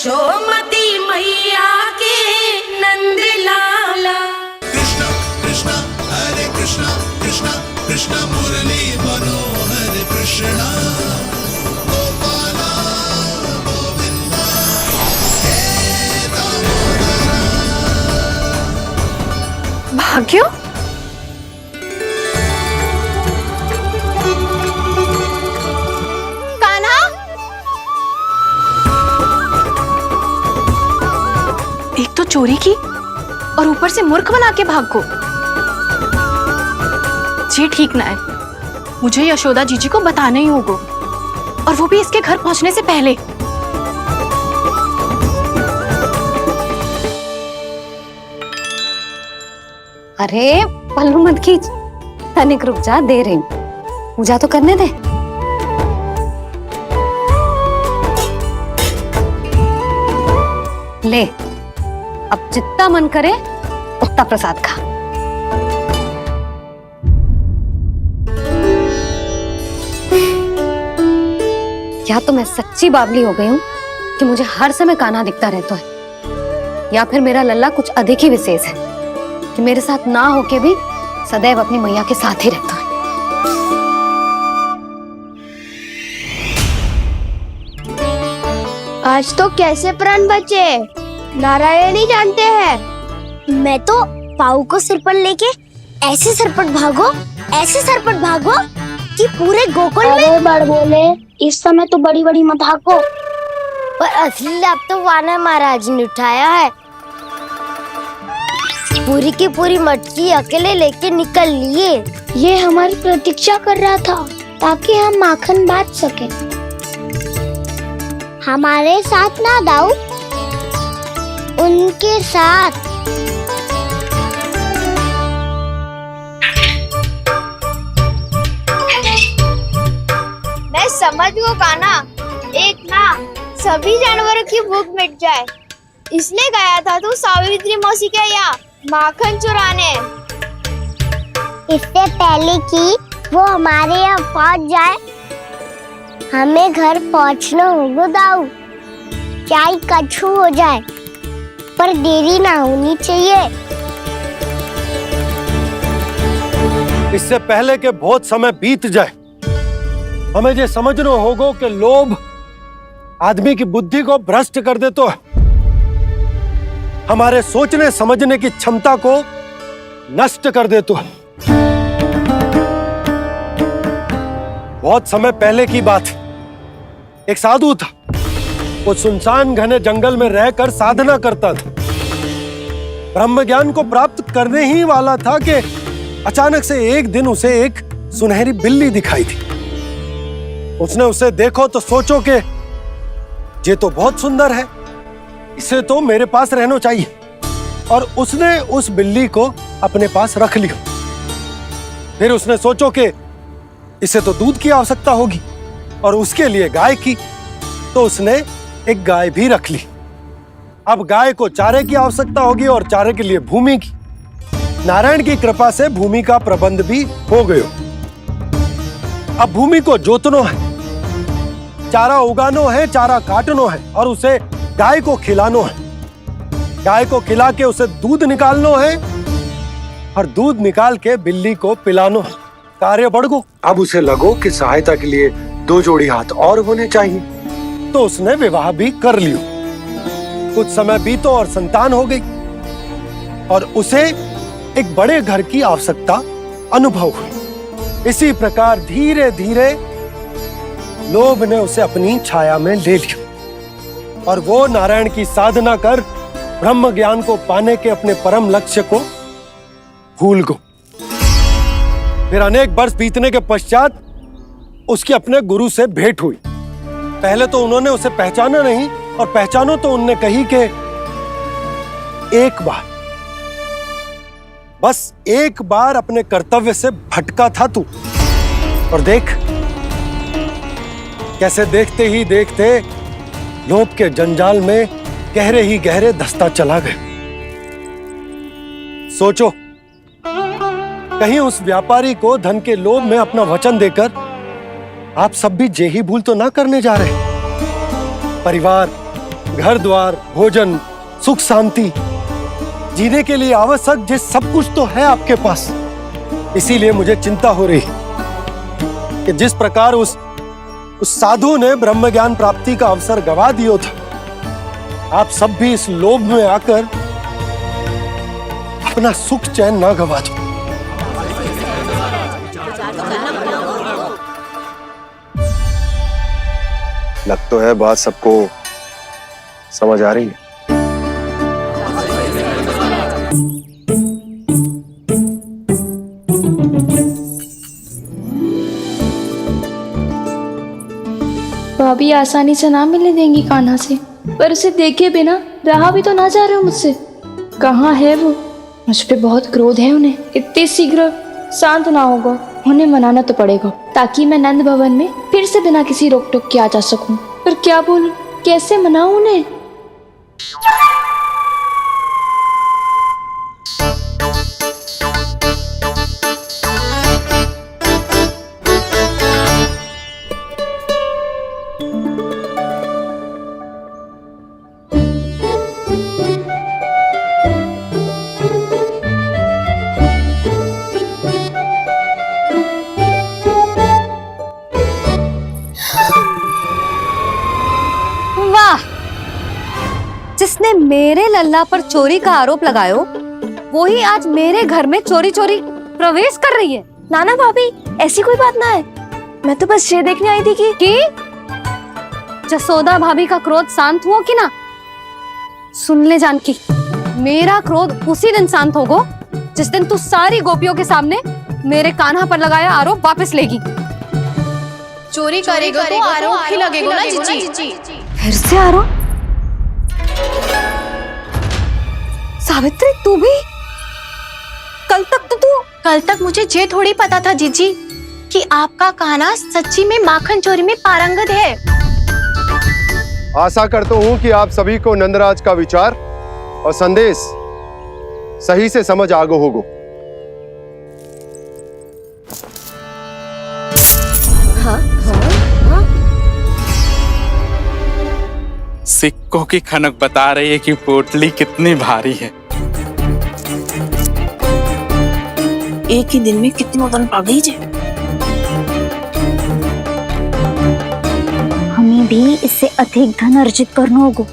यशोमती मैया के नंद लाला। कृष्ण कृष्ण हरे कृष्ण कृष्ण कृष्ण मुरली मनोहर कृष्ण गोपाला गोविंदा हे दामोदर। भाग्य, एक तो चोरी की और ऊपर से मूर्ख बना के भाग को। ये ठीक ना है, मुझे यशोदा जीजी को बताना ही होगा, और वो भी इसके घर पहुंचने से पहले। अरे पल्लू मत खींच, तनिक रुक जा, दे रही हूं, पूजा तो करने दे। ले, अब जितना मन करे उतना प्रसाद खा। या तो मैं सच्ची बावली हो गई हूँ कि मुझे हर समय कान्हा दिखता रहता है, या फिर मेरा लल्ला कुछ अधिक ही विशेष है कि मेरे साथ ना होके भी सदैव अपनी मैया के साथ ही रहता है। आज तो कैसे प्राण बचे नारायण ही जानते हैं। मैं तो पाऊ को सिर पर लेके ऐसे सरपट भागो कि पूरे गोकुल में बड़ बोले। इस समय तो बड़ी बड़ी मत भागो, पर असली लाभ तो वानर महाराज ने उठाया है। पूरी की पूरी मटकी अकेले लेके निकल लिए। ये हमारी प्रतीक्षा कर रहा था ताकि हम माखन बांट सके। हमारे साथ ना दाऊ, उनके साथ। मैं समझ गो कान्हा, एक ना सभी जानवरों की भूख मिट जाए, इसलिए गया था तू सावित्री मौसी के यहाँ माखन चुराने। इससे पहले कि वो हमारे यहाँ पहुँच जाए, हमें घर पहुँचना होगा दाऊ, चाहे कछु हो जाए, पर देरी ना होनी चाहिए। इससे पहले के बहुत समय बीत जाए, हमें ये समझना होगा कि लोभ आदमी की बुद्धि को भ्रष्ट कर देता है, हमारे सोचने समझने की क्षमता को नष्ट कर देता है। बहुत समय पहले की बात, एक साधु था, वो सुनसान घने जंगल में रहकर साधना करता था। ब्रह्म ज्ञान को प्राप्त करने ही वाला था कि अचानक से एक दिन उसे एक सुनहरी बिल्ली दिखाई थी। उसने उसे देखो तो सोचो कि ये तो बहुत सुंदर है, इसे तो मेरे पास रहना चाहिए, और उसने उस बिल्ली को अपने पास रख लिया। फिर उसने सोचो कि इसे तो दूध की आवश्यकता होगी और उसके लिए गाय की, तो उसने एक गाय भी रख ली। अब गाय को चारे की आवश्यकता होगी और चारे के लिए भूमि की। नारायण की कृपा से भूमि का प्रबंध भी हो गया। अब भूमि को जोतनो है, चारा उगानो है, चारा काटनो है, और उसे गाय को खिलानो है। गाय को खिला के उसे दूध निकालनो है, और दूध निकाल के बिल्ली को पिलानो है। कार्य बढ़ गो। अब उसे लगो कि सहायता के लिए 2 जोड़ी हाथ और होने चाहिए, तो उसने विवाह भी कर लियो। कुछ समय बीतो और संतान हो गई, और उसे एक बड़े घर की आवश्यकता अनुभव हुई। इसी प्रकार धीरे धीरे लोभ ने उसे अपनी छाया में ले लिया, और वो नारायण की साधना कर ब्रह्म ज्ञान को पाने के अपने परम लक्ष्य को भूल गो। फिर अनेक वर्ष बीतने के पश्चात उसकी अपने गुरु से भेंट हुई। पहले तो उन्होंने उसे पहचाना नहीं, और पहचानो तो उनने कही कि एक बार, बस एक बार अपने कर्तव्य से भटका था तू, और देख कैसे देखते ही देखते लोभ के जंजाल में गहरे ही गहरे धंसता चला गया। सोचो, कहीं उस व्यापारी को धन के लोभ में अपना वचन देकर आप सब भी जे ही भूल तो ना करने जा रहे। परिवार, घर द्वार, भोजन, सुख शांति, जीने के लिए आवश्यक जिस सब कुछ तो है आपके पास। इसीलिए मुझे चिंता हो रही कि जिस प्रकार उस साधु ने ब्रह्म ज्ञान प्राप्ति का अवसर गवा दिया था, आप सब भी इस लोभ में आकर अपना सुख चैन ना गवा दो। लग तो है बात सबको समझ आ रही है। भाभी आसानी से ना मिलने देंगी कान्हा से, पर उसे देखे बिना रहा भी तो ना जा रहे हो मुझसे। कहाँ है वो? मुझ पे बहुत क्रोध है उन्हें। इतने शीघ्र शांत ना होगा, उन्हें मनाना तो पड़ेगा ताकि मैं नंद भवन में फिर से बिना किसी रोक टोक के आ जा सकूं। पर क्या बोलूं, कैसे मनाऊं उन्हें? जिसने मेरे लल्ला पर चोरी का आरोप लगायो, वो ही आज मेरे घर में चोरी चोरी प्रवेश कर रही है। नाना भाभी, ऐसी कोई बात ना है। मैं तो बस ये देखने आई थी कि जसोदा भाभी का क्रोध शांत हुआ कि ना? सुन ले जानकी, मेरा क्रोध उसी दिन शांत होगा जिस दिन तू सारी गोपियों के सामने मेरे कान्हा पर लगाया आरोप वापस लेगी। चोरी करेगा तो आरोप ही लगेगा ना जीजी। फिर से आरोप? सावित्री, तू भी? कल तक मुझे ये थोड़ी पता था जीजी कि आपका कान्हा सच्ची में माखन चोरी में पारंगत है। आशा करता हूं कि आप सभी को नंदराज का विचार और संदेश सही से समझ आगो होगो। सिक्कों की खनक बता रही है कि पोटली कितनी भारी है। एक ही दिन में कितनी उड़न पा गई जे। हमें भी इससे अधिक धन अर्जित करना होगा,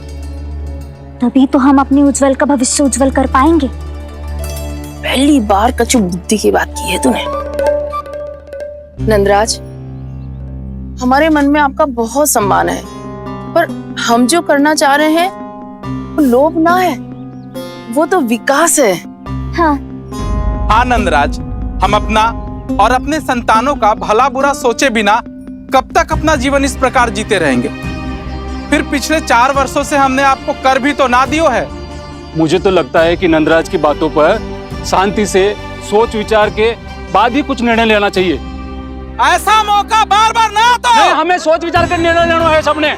तभी तो हम अपने उज्जवल का भविष्य उज्जवल कर पाएंगे। पहली बार कछु बुद्धि की बात की है तूने। नंदराज, हमारे मन में आपका बहुत सम्मान है, पर हम जो करना चाह रहे हैं वो लोभ ना है, वो तो विकास है। हाँ नंदराज, हम अपना और अपने संतानों का भला बुरा सोचे बिना कब तक अपना जीवन इस प्रकार जीते रहेंगे? फिर पिछले 4 वर्षों से हमने आपको कर भी तो ना दियो है। मुझे तो लगता है कि नंदराज की बातों पर शांति से सोच विचार के बाद ही कुछ निर्णय लेना चाहिए। ऐसा मौका बार बार ना आता। नहीं, हमें सोच विचार कर निर्णय लेना है सबने।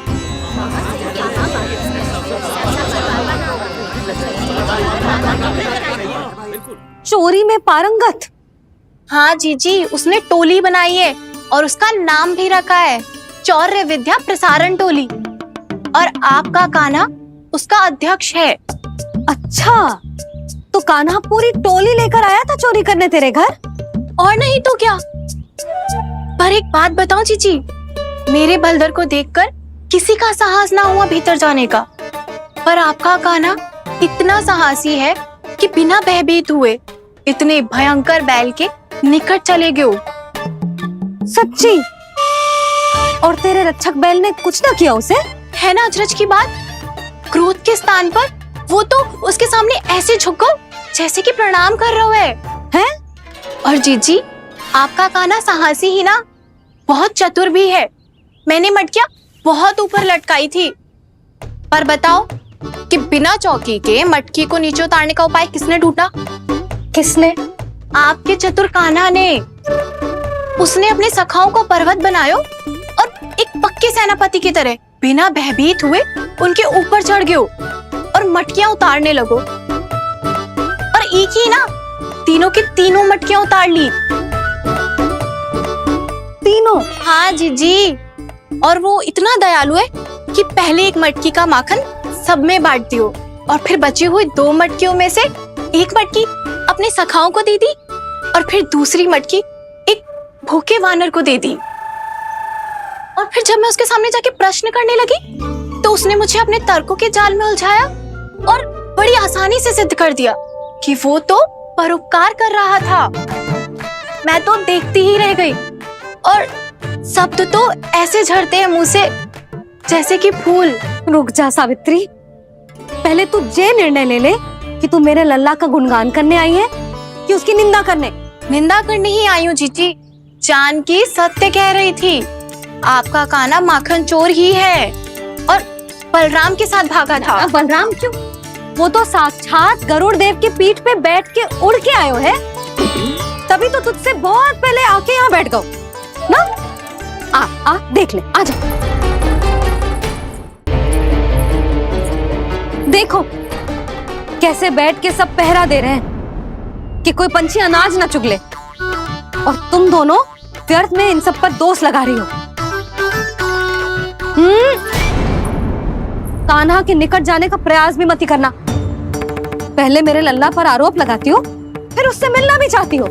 चोरी में पारंगत? हाँ जीजी, उसने टोली बनाई है और उसका नाम भी रखा है चौर्य विद्या प्रसारण टोली, और आपका कान्हा उसका अध्यक्ष है। अच्छा, तो कान्हा पूरी टोली लेकर आया था चोरी करने तेरे घर? और नहीं तो क्या। पर एक बात बताओ जीजी, मेरे बलदर को देखकर किसी का साहस ना हुआ भीतर जाने का, पर आपका कान्हा इतना साहसी है कि बिना भयभीत हुए इतने भयंकर बैल के निकट चले गए। सच्ची? और तेरे रक्षक बैल ने कुछ ना किया उसे? है ना अचरज की बात। क्रोध के स्थान पर वो तो उसके सामने ऐसे झुक गया जैसे कि प्रणाम कर रहा है। और जीजी, आपका कान्हा साहसी ही ना, बहुत चतुर भी है। मैंने मटकियां बहुत ऊपर लटकाई थी, पर बताओ कि बिना चौकी के मटकी को नीचे उतारने का उपाय किसने ढूंढा? किसने? आपके चतुर कान्हा ने। उसने अपने सखाओं को पर्वत बनायो और एक पक्के सेनापति की तरह बिना भयभीत हुए उनके ऊपर चढ़ गयो और मटकियां उतारने लगो। और एक ही ना, तीनों की तीनों मटकियां उतार ली। तीनों? हाँ जीजी, और वो इतना दयालु है कि पहले एक मटकी का माखन सब में बांट दियो और फिर बची हुई 2 मटकियों में से एक मटकी अपने सखाओं को दे दी और फिर दूसरी मटकी एक भूखे वानर को दे दी। और फिर जब मैं उसके सामने जाके प्रश्न करने लगी तो उसने मुझे अपने तर्कों के जाल में उलझाया और बड़ी आसानी से सिद्ध कर दिया कि वो तो परोपकार कर रहा था। मैं तो देखती ही रह गई और शब्द तो ऐसे झड़ते हैं मुंह से जैसे कि फूल। रुक जा सावित्री, पहले तू ये निर्णय ले ले कि तू मेरे लल्ला का गुणगान करने आई है कि उसकी निंदा करने। निंदा करने ही आई हूँ जीजी। जानकी सत्य कह रही थी, आपका कान्हा माखन चोर ही है और बलराम के साथ भागा था। बलराम क्यों? वो तो साक्षात गरुड़ देव की पीठ पे बैठ के उड़ के आयो है, तभी तो तुझसे बहुत पहले आके यहाँ बैठ गओ ना। आ देख ले, आ जा। देखो कैसे बैठ के सब पहरा दे रहे हैं कि कोई पंछी अनाज ना चुगले, और तुम दोनों व्यर्थ में इन सब पर दोष लगा रही हो। कान्हा के निकट जाने का प्रयास भी मत ही करना। पहले मेरे लल्ला पर आरोप लगाती हो, फिर उससे मिलना भी चाहती हो।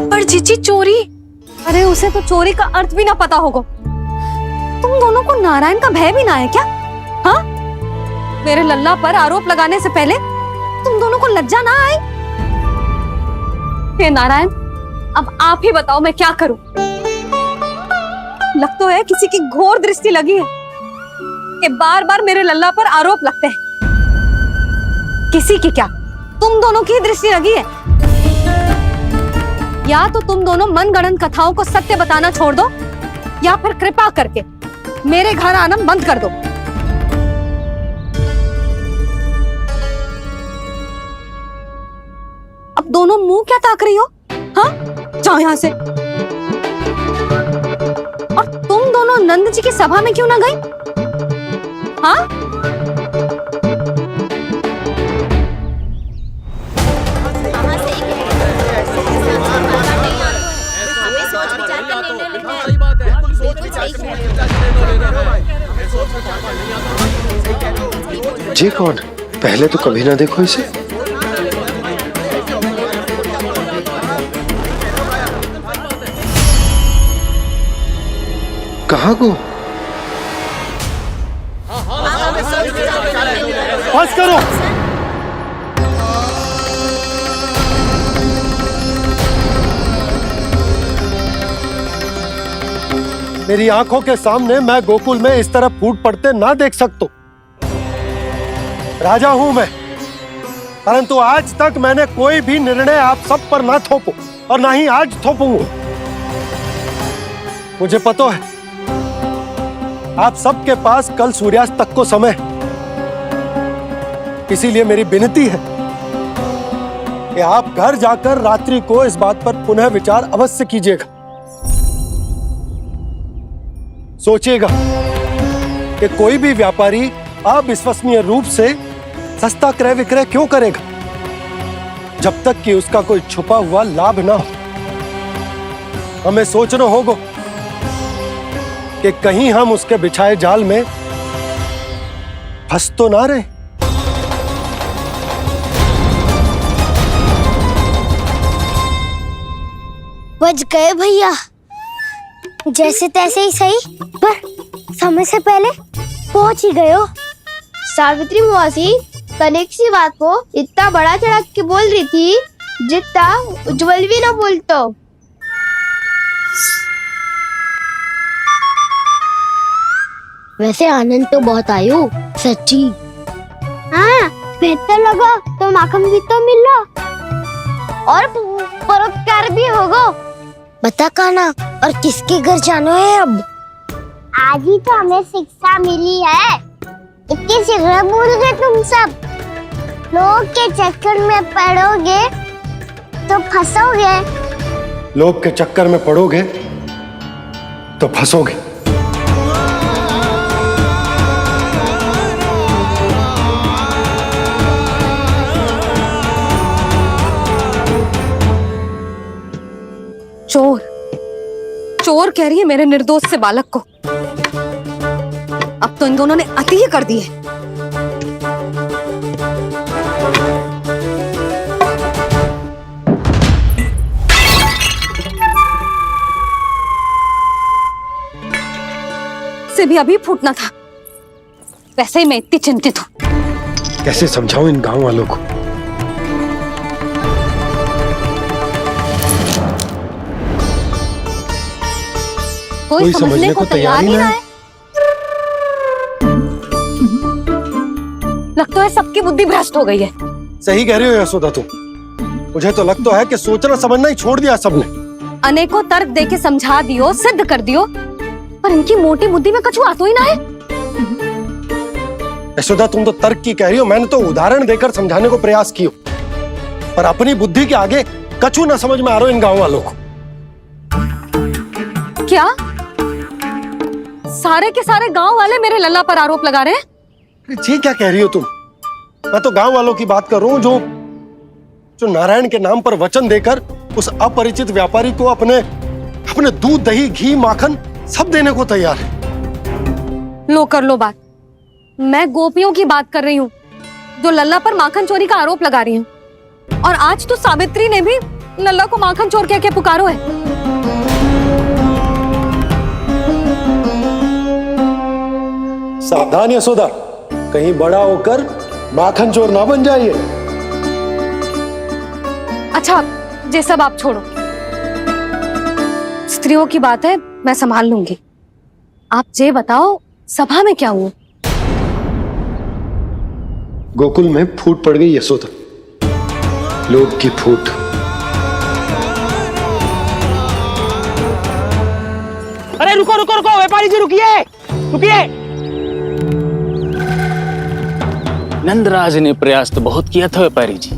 पर जीजी चोरी? अरे उसे तो चोरी का अर्थ भी ना पता होगा। तुम दोनों को नारायण का भय भी ना है क्या? हाँ, मेरे लल्ला पर आरोप लगाने से पहले तुम दोनों को लज्जा ना आई? हे नारायण, अब आप ही बताओ मैं क्या करूं। लग तो है किसी की घोर दृष्टि लगी है कि बार बार मेरे लल्ला पर आरोप लगते हैं। किसी की क्या, तुम दोनों की दृष्टि लगी है। या तो तुम दोनों मनगढ़ंत कथाओं को सत्य बताना छोड़ दो, या फिर कृपा करके मेरे घर आना बंद कर दो। अब दोनों मुंह क्या ताक रही हो? हाँ, जाओ यहां से। और तुम दोनों नंद जी की सभा में क्यों ना गई? हाँ, जी कौन? पहले तो कभी ना देखो इसे। कहाँ को? बस करो। मेरी आंखों के सामने मैं गोकुल में इस तरह फूट पड़ते ना देख सकता। राजा हूं मैं, परंतु आज तक मैंने कोई भी निर्णय आप सब पर ना थोपो और ना ही आज थोपूंगा। मुझे पता है आप सबके पास कल सूर्यास्त तक को समय, इसीलिए मेरी विनती है कि आप घर जाकर रात्रि को इस बात पर पुनः विचार अवश्य कीजिएगा। सोचिएगा कि कोई भी व्यापारी अविश्वसनीय रूप से सस्ता क्रय विक्रय क्यों करेगा जब तक कि उसका कोई छुपा हुआ लाभ ना हो। हमें सोचना होगा कि कहीं हम उसके बिछाए जाल में फंस तो ना रहे। बच गए भैया, जैसे तैसे ही सही, पर समय से पहले पहुंच ही गए हो। सावित्री मौसी कनेक सी बात को इतना बड़ा चढ़ा के बोल रही थी जितना उज्जवल भी ना बोलतो। वैसे आनंद तो बहुत आयो, सच्ची। हाँ, बेहतर लगा तो माखन भी तो मिला और परोपकार भी होगा। बता कान्हा, और किसके घर जाना है अब? आज ही तो हमें शिक्षा मिली है। इतनी शीघ्र भूल गए तुम सब। लोग के चक्कर में पड़ोगे तो फंसोगे। लोग के चक्कर में पड़ोगे तो फंसोगे। चोर, चोर कह रही है मेरे निर्दोष से बालक को। अब तो इन दोनों ने अति ही कर दी है। से भी अभी फूटना था। वैसे ही मैं इतनी चिंतित हूं। कैसे समझाऊं इन गांव वालों को? कोई समझने को तैयार ही ना है। लगता है सबकी बुद्धि भ्रष्ट हो गई है। सही कह रही हो यशोदा तुम। मुझे तो लगता है कि सोचना समझना ही छोड़ दिया सबने। अनेकों तर्क देके समझा दियो, सिद्ध कर दियो, पर इनकी मोटी बुद्धि में कछु आता ही ना है। यशोदा तुम तो तर्क की कह रही हो, मैंने तो उदाहरण देकर समझाने को प्रयास किया, पर अपनी बुद्धि के आगे कछु ना समझ में आ रहा इन गांव वालों को। क्या सारे के सारे गांव वाले मेरे लल्ला पर आरोप लगा रहे हैं? जी क्या कह रही हो तुम? मैं तो गांव वालों की बात कर रहा हूं जो नारायण के नाम पर वचन देकर उस अपरिचित व्यापारी को अपने दूध, दही, घी, माखन सब देने को तैयार है। लो कर लो बात। मैं गोपियों की बात कर रही हूँ जो लल्ला पर माखन चोरी का आरोप लगा रही हूँ। और आज तो सावित्री ने भी लल्ला को माखन चोर कह के पुकारो है। सावधान यशोदा, कहीं बड़ा होकर माखन चोर ना बन जाइए। अच्छा, ये सब आप छोड़ो। स्त्रियों की बात है, मैं संभाल लूंगी। आप ये बताओ सभा में क्या हुआ? गोकुल में फूट पड़ गई यशोदा, लोभ की फूट। अरे रुको रुको रुको, व्यापारी जी रुकिए रुकिए। नंदराज ने प्रयास तो बहुत किया था व्यापारी जी,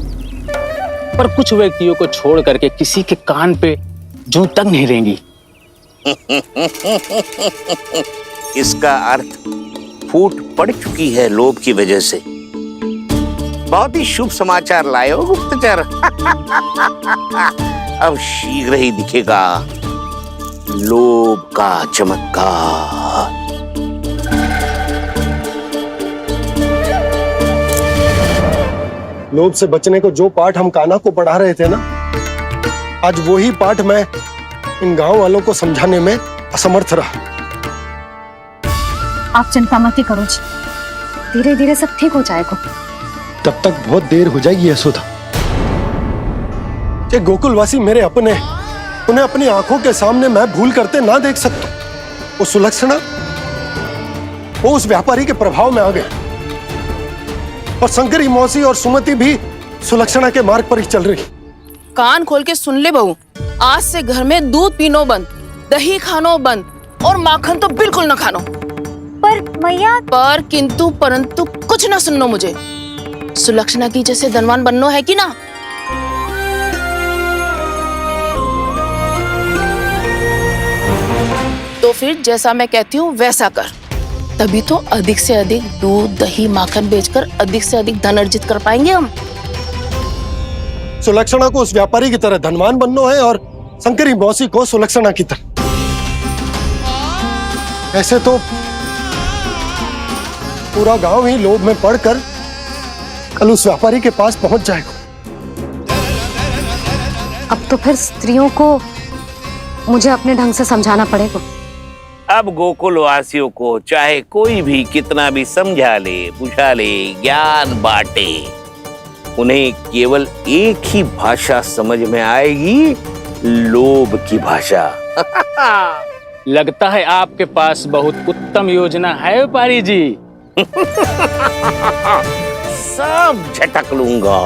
पर कुछ व्यक्तियों को छोड़ करके किसी के कान पे जूं तक नहीं रेंगी। इसका अर्थ फूट पड़ चुकी है लोभ की वजह से। बहुत ही शुभ समाचार लाए हो गुप्तचर। अब शीघ्र ही दिखेगा लोभ का चमत्कार। लोभ से बचने को जो पाठ हम कान्हा को पढ़ा रहे थे ना, आज वही पाठ मैं इन गांव वालों को समझाने में असमर्थ रहा। आप चिंता मत करो जी, धीरे धीरे सब ठीक हो जाएगा। तब तक बहुत देर हो जाएगी यशोदा। ये गोकुलवासी मेरे अपने, उन्हें अपनी आंखों के सामने मैं भूल करते ना देख सकता। वो सुलक्षणा, वो उस व्यापारी के प्रभाव में आ गए, और शंकरी मौसी और सुमति भी सुलक्षणा के मार्ग पर ही चल रही। कान खोल के सुन ले बहू, आज से घर में दूध पीनो बंद, दही खानो बंद, और माखन तो बिल्कुल न खानो। पर मैया, पर किंतु परंतु कुछ ना सुननो मुझे। सुलक्षणा की जैसे धनवान बननो है कि ना? तो फिर जैसा मैं कहती हूँ वैसा कर, तभी तो अधिक से अधिक दूध, दही, माखन बेचकर अधिक से अधिक धन अर्जित कर पाएंगे हम। सुलक्षणा को उस व्यापारी की तरह धनवान बनना है और शंकरी मौसी को सुलक्षणा की तरह। ऐसे तो पूरा गांव ही लोभ में पड़कर कल उस व्यापारी के पास पहुंच जाएगा। अब तो फिर स्त्रियों को मुझे अपने ढंग से समझाना पड़ेगा। अब गोकुल वासियों को चाहे कोई भी कितना भी समझा ले, बुझा ले, ज्ञान बांटे, उन्हें केवल एक ही भाषा समझ में आएगी, लोभ की भाषा। लगता है आपके पास बहुत उत्तम योजना है व्यापारी जी। सब झटक लूंगा।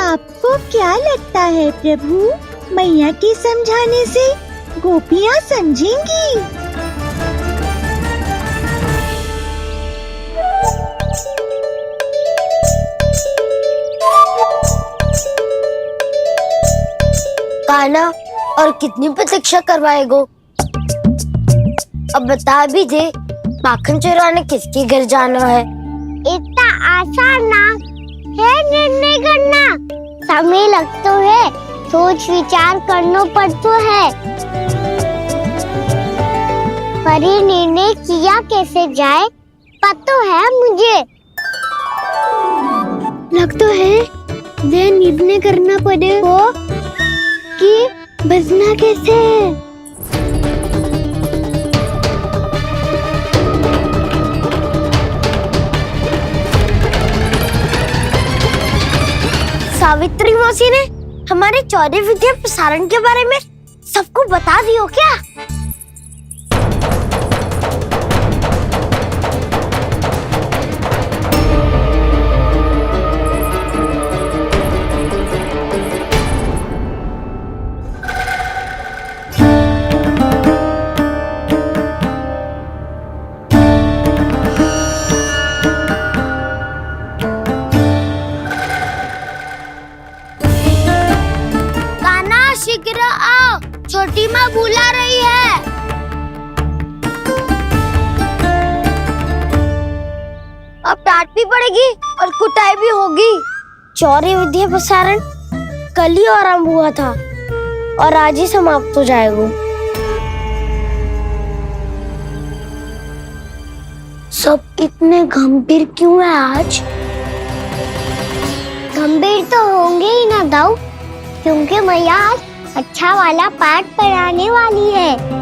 आपको क्या लगता है प्रभु, मैया के समझाने से गोपियाँ समझेंगी? कान्हा, और कितनी प्रतीक्षा करवाएगो? अब बता भी दे, माखन चुराने किसके घर जाना है? इतना आसान ना, है निर्णय करना। समय लगता है, सोच विचार करना पड़ता है, पर ये निर्णय किया कैसे जाए पता है मुझे। लगता है ये निर्णय करना पड़ेगा कि बचना कैसे। सावित्री मौसी ने हमारे 14 विद्या प्रसारण के बारे में सबको बता दियो क्या? शीघ्र आओ, छोटी माँ बुला रही है। अब डांट भी पड़ेगी और कुटाई भी होगी। 14 विद्या प्रसारण कल ही आरंभ हुआ था और आज ही समाप्त हो जाएगा। सब इतने गंभीर क्यों है आज? गंभीर तो होंगे ही ना दाऊ, क्योंकि मैया आज अच्छा वाला पाठ पढ़ाने वाली है।